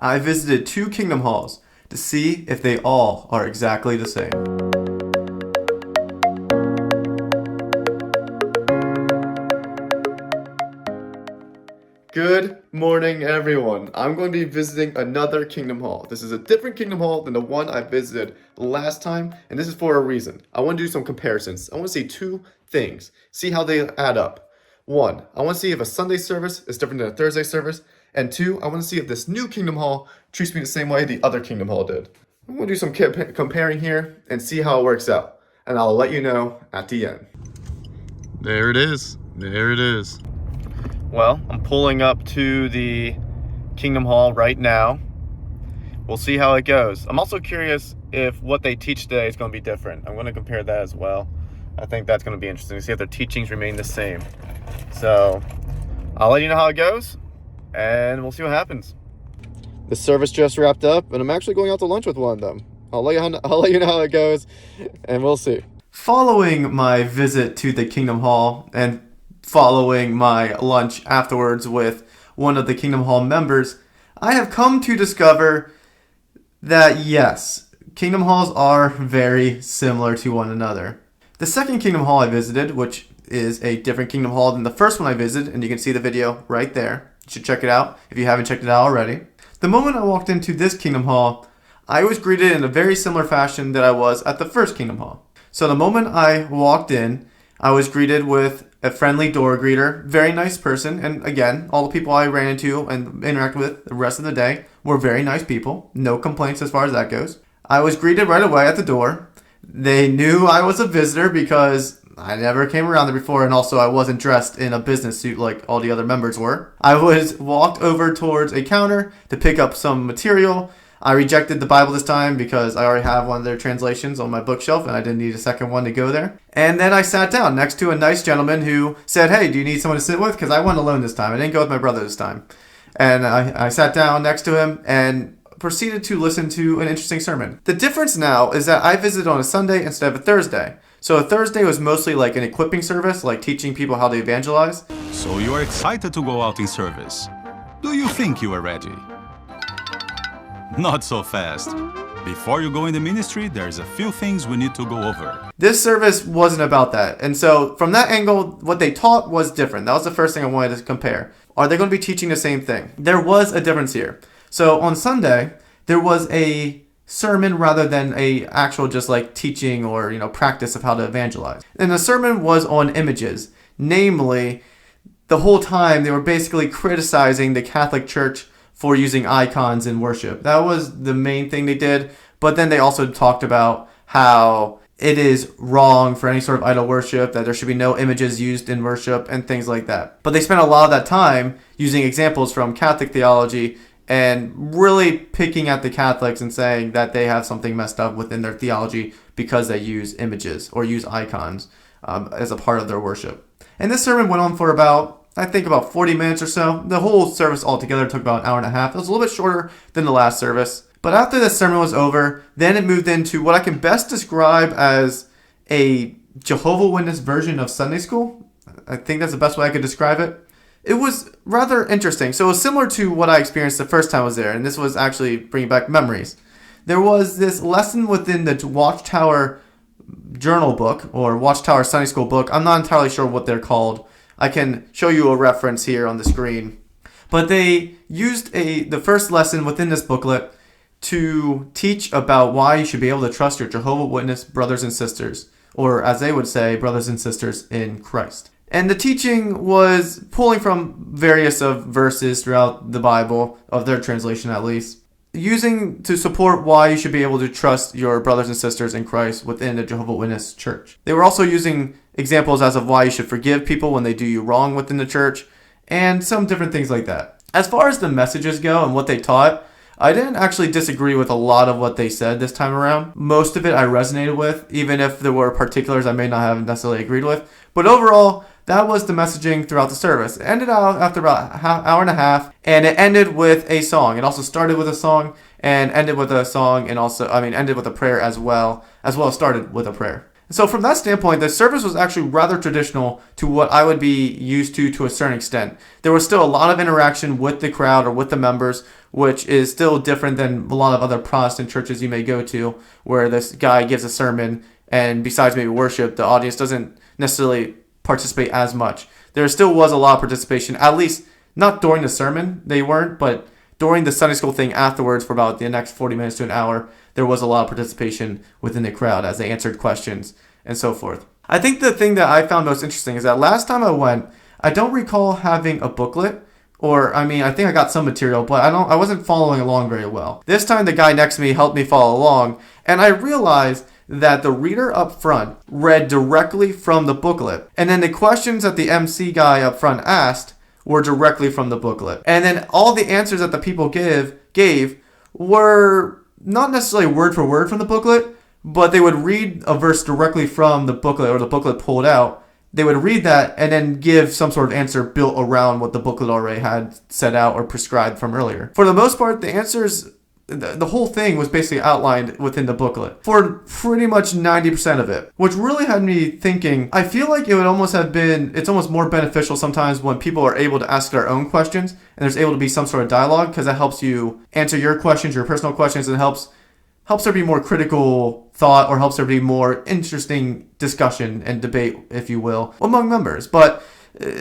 I visited 2 kingdom halls to see if they all are exactly the same. Good morning, everyone. I'm going to be visiting another kingdom hall. This is a different kingdom hall than the one I visited last time, and this is for a reason. I want to do some comparisons. I want to see 2 things, see how they add up. 1, I want to see if a Sunday service is different than a Thursday service, and 2, I want to see if this new kingdom hall treats me the same way the other kingdom hall did. I'm going to do some comparing here and see how it works out, and I'll let you know at the end. There it is. There it is. Well, I'm pulling up to the Kingdom Hall right now. We'll see how it goes. I'm also curious if what they teach today is going to be different. I'm going to compare that as well. I think that's going to be interesting to see if their teachings remain the same. So I'll let you know how it goes, and we'll see what happens. The service just wrapped up, and I'm actually going out to lunch with one of them. I'll let you know how it goes, and we'll see. Following my visit to the Kingdom Hall and following my lunch afterwards with one of the Kingdom Hall members, I have come to discover that yes, Kingdom Halls are very similar to one another. The second Kingdom Hall I visited, which is a different Kingdom Hall than the first one I visited, and you can see the video right there. You should check it out if you haven't checked it out already. The moment I walked into this Kingdom Hall, I was greeted in a very similar fashion that I was at the first Kingdom Hall. So the moment I walked in, I was greeted with a friendly door greeter, very nice person, and again, all the people I ran into and interacted with the rest of the day were very nice people. No complaints as far as that goes. I was greeted right away at the door. They knew I was a visitor because I never came around there before, and also I wasn't dressed in a business suit like all the other members were. I was walked over towards a counter to pick up some material. I rejected the Bible this time because I already have one of their translations on my bookshelf and I didn't need a second one to go there. And then I sat down next to a nice gentleman who said, "Hey, do you need someone to sit with?" Because I went alone this time. I didn't go with my brother this time. And I sat down next to him and proceeded to listen to an interesting sermon. The difference now is that I visited on a Sunday instead of a Thursday. So a Thursday was mostly like an equipping service, like teaching people how to evangelize. So you are excited to go out in service. Do you think you are ready? Not so fast. Before you go in the ministry, there's a few things we need to go over. This service wasn't about that. And so from that angle, what they taught was different. That was the first thing I wanted to compare. Are they going to be teaching the same thing? There was a difference here. So on Sunday, there was a sermon rather than a actual just like teaching or, practice of how to evangelize. And the sermon was on images. Namely, the whole time they were basically criticizing the Catholic Church for using icons in worship. That was the main thing they did. But then they also talked about how it is wrong for any sort of idol worship, that there should be no images used in worship and things like that. But they spent a lot of that time using examples from Catholic theology and really picking at the Catholics and saying that they have something messed up within their theology because they use images or use icons as a part of their worship. And this sermon went on for about 40 minutes or so. The whole service altogether took about an hour and a half. It was a little bit shorter than the last service. But after the sermon was over, then it moved into what I can best describe as a Jehovah Witness version of Sunday school. I think that's the best way I could describe it. It was rather interesting. So it was similar to what I experienced the first time I was there, and this was actually bringing back memories. There was this lesson within the Watchtower journal book, or Watchtower Sunday School book. I'm not entirely sure what they're called. I can show you a reference here on the screen. But they used the first lesson within this booklet to teach about why you should be able to trust your Jehovah Witness brothers and sisters, or as they would say, brothers and sisters in Christ. And the teaching was pulling from various of verses throughout the Bible, of their translation at least, using to support why you should be able to trust your brothers and sisters in Christ within the Jehovah Witness church. They were also using examples as of why you should forgive people when they do you wrong within the church, and some different things like that. As far as the messages go and what they taught, I didn't actually disagree with a lot of what they said this time around. Most of it I resonated with, even if there were particulars I may not have necessarily agreed with. But overall, that was the messaging throughout the service. It ended out after about an hour and a half, and it ended with a song. It also started with a song and ended with a song, and ended with a prayer as well as started with a prayer. So from that standpoint, the service was actually rather traditional to what I would be used to a certain extent. There was still a lot of interaction with the crowd or with the members, which is still different than a lot of other Protestant churches you may go to, where this guy gives a sermon and besides maybe worship, the audience doesn't necessarily participate as much. There still was a lot of participation, at least not during the sermon, they weren't, but during the Sunday school thing afterwards for about the next 40 minutes to an hour, there was a lot of participation within the crowd as they answered questions and so forth. I think the thing that I found most interesting is that last time I went, I don't recall having a booklet, or I think I got some material, but I wasn't following along very well. This time the guy next to me helped me follow along, and I realized that the reader up front read directly from the booklet, and then the questions that the MC guy up front asked were directly from the booklet. And then all the answers that the people gave were not necessarily word for word from the booklet, but they would read a verse directly from the booklet or the booklet pulled out. They would read that and then give some sort of answer built around what the booklet already had set out or prescribed from earlier. For the most part, the answers, the whole thing was basically outlined within the booklet for pretty much 90% of it, which really had me thinking. I feel like it's almost more beneficial sometimes when people are able to ask their own questions and there's able to be some sort of dialogue, because that helps you answer your questions, your personal questions, and helps there be more critical thought, or helps there be more interesting discussion and debate, if you will, among members. But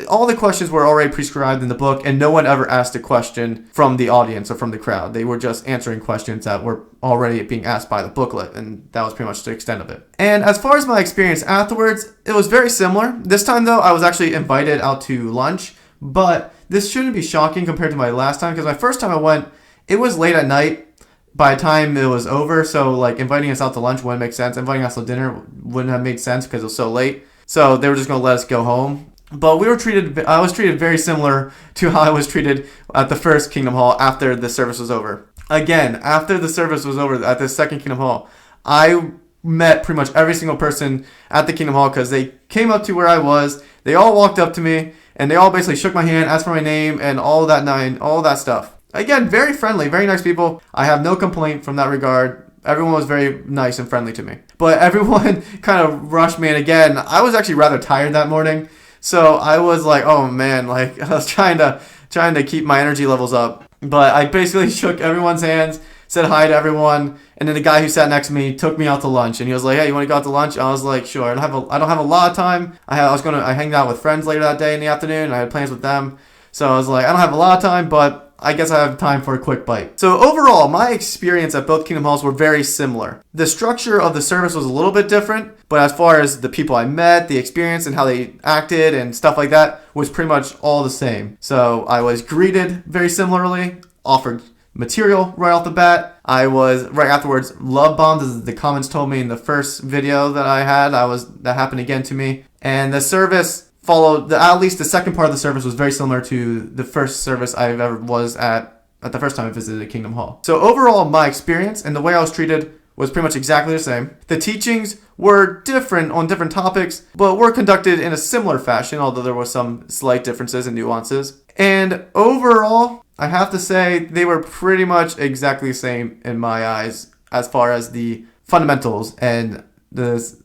all the questions were already prescribed in the book, and no one ever asked a question from the audience or from the crowd. They were just answering questions that were already being asked by the booklet, and that was pretty much the extent of it. And as far as my experience afterwards, it was very similar. This time, though, I was actually invited out to lunch, but this shouldn't be shocking compared to my last time, because my first time I went, it was late at night by the time it was over, so like inviting us out to lunch wouldn't make sense. Inviting us to dinner wouldn't have made sense because it was so late. So they were just going to let us go home. But I was treated very similar to how I was treated at the first Kingdom Hall after the service was over. Again, after the service was over at the second Kingdom Hall, I met pretty much every single person at the Kingdom Hall because they came up to where I was. They all walked up to me and they all basically shook my hand, asked for my name, and all that stuff. Again, very friendly, very nice people. I have no complaint from that regard. Everyone was very nice and friendly to me. But everyone kind of rushed me, and again, I was actually rather tired that morning. So I was like, oh man, like I was trying to keep my energy levels up. But I basically shook everyone's hands, said hi to everyone, and then the guy who sat next to me took me out to lunch, and he was like, hey, you want to go out to lunch? I was like, sure. I don't have a lot of time. I hanged out with friends later that day in the afternoon, and I had plans with them. So I was like, I don't have a lot of time, but I guess I have time for a quick bite. So overall, my experience at both Kingdom Halls were very similar. The structure of the service was a little bit different, but as far as the people I met, the experience and how they acted and stuff like that was pretty much all the same. So I was greeted very similarly, offered material right off the bat. I was, right afterwards, love bombed, as the comments told me in the first video that I had. That happened again to me. And the service followed, at least the second part of the service was very similar to the first service I ever was at the first time I visited Kingdom Hall. So overall, my experience and the way I was treated was pretty much exactly the same. The teachings were different on different topics, but were conducted in a similar fashion, although there were some slight differences and nuances. And overall, I have to say they were pretty much exactly the same in my eyes as far as the fundamentals and the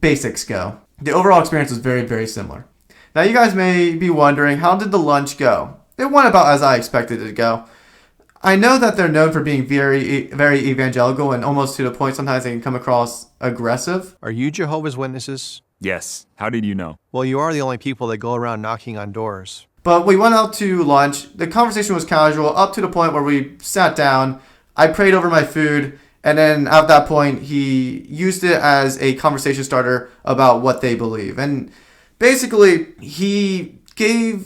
basics go. The overall experience was very, very similar. Now, you guys may be wondering, how did the lunch go? It went about as I expected it to go. I know that they're known for being very, very evangelical, and almost to the point sometimes they can come across aggressive. Are you Jehovah's Witnesses? Yes. How did you know? Well, you are the only people that go around knocking on doors. But we went out to lunch. The conversation was casual up to the point where we sat down. I prayed over my food. And then at that point, he used it as a conversation starter about what they believe. And basically, he kind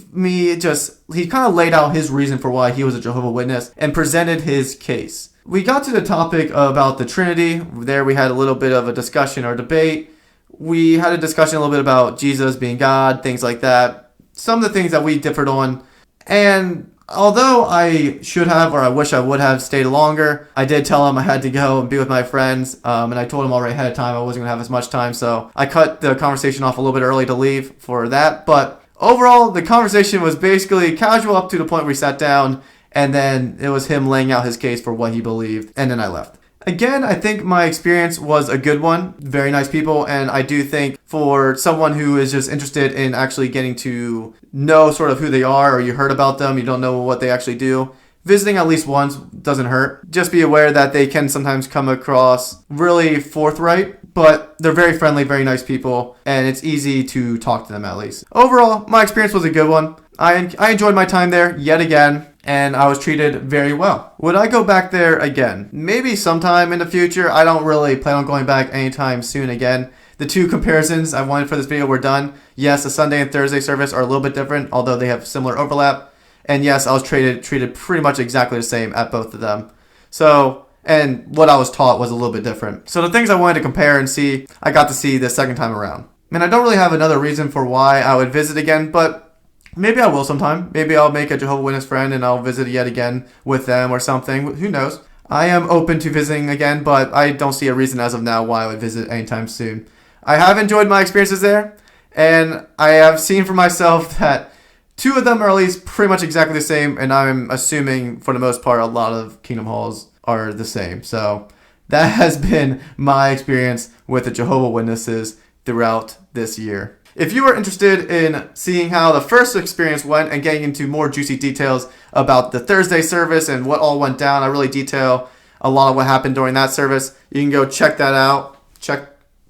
of laid out his reason for why he was a Jehovah's Witness and presented his case. We got to the topic about the Trinity. There we had a little bit of a discussion or debate. We had a discussion a little bit about Jesus being God, things like that. Some of the things that we differed on. And although I should have, or I wish I would have, stayed longer, I did tell him I had to go and be with my friends, and I told him already ahead of time I wasn't going to have as much time, so I cut the conversation off a little bit early to leave for that. But overall, the conversation was basically casual up to the point where we sat down, and then it was him laying out his case for what he believed, and then I left. Again, I think my experience was a good one. Very nice people, and I do think for someone who is just interested in actually getting to know sort of who they are, or you heard about them, you don't know what they actually do, visiting at least once doesn't hurt. Just be aware that they can sometimes come across really forthright, but they're very friendly, very nice people, and it's easy to talk to them at least. Overall, my experience was a good one. I enjoyed my time there yet again, and I was treated very well. Would I go back there again? Maybe sometime in the future. I don't really plan on going back anytime soon again. The two comparisons I wanted for this video were done. Yes, the Sunday and Thursday service are a little bit different, although they have similar overlap. And yes, I was treated pretty much exactly the same at both of them. So, and what I was taught was a little bit different. So the things I wanted to compare and see, I got to see the second time around. And I don't really have another reason for why I would visit again, but maybe I will sometime. Maybe I'll make a Jehovah's Witness friend and I'll visit yet again with them or something. Who knows? I am open to visiting again, but I don't see a reason as of now why I would visit anytime soon. I have enjoyed my experiences there, and I have seen for myself that two of them are at least pretty much exactly the same, and I'm assuming for the most part a lot of Kingdom Halls are the same. So that has been my experience with the Jehovah's Witnesses throughout this year. If you are interested in seeing how the first experience went and getting into more juicy details about the Thursday service and what all went down, I really detail a lot of what happened during that service. You can go check that out. Check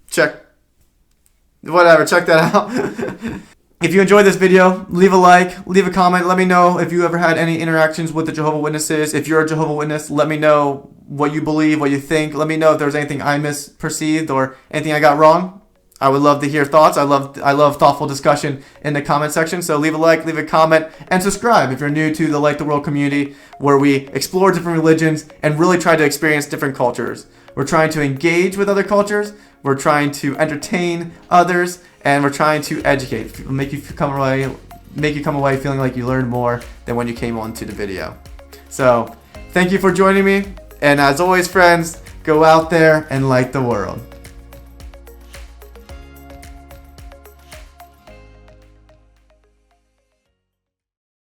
that out. If you enjoyed this video, leave a like, leave a comment. Let me know if you ever had any interactions with the Jehovah's Witnesses. If you're a Jehovah's Witness, let me know what you believe, what you think. Let me know if there's anything I misperceived or anything I got wrong. I would love to hear thoughts. I love thoughtful discussion in the comment section. So leave a like, leave a comment, and subscribe if you're new to the Light the World community, where we explore different religions and really try to experience different cultures. We're trying to engage with other cultures. We're trying to entertain others, and we're trying to educate, make you come away feeling like you learned more than when you came onto the video. So thank you for joining me, and as always, friends, go out there and light the world.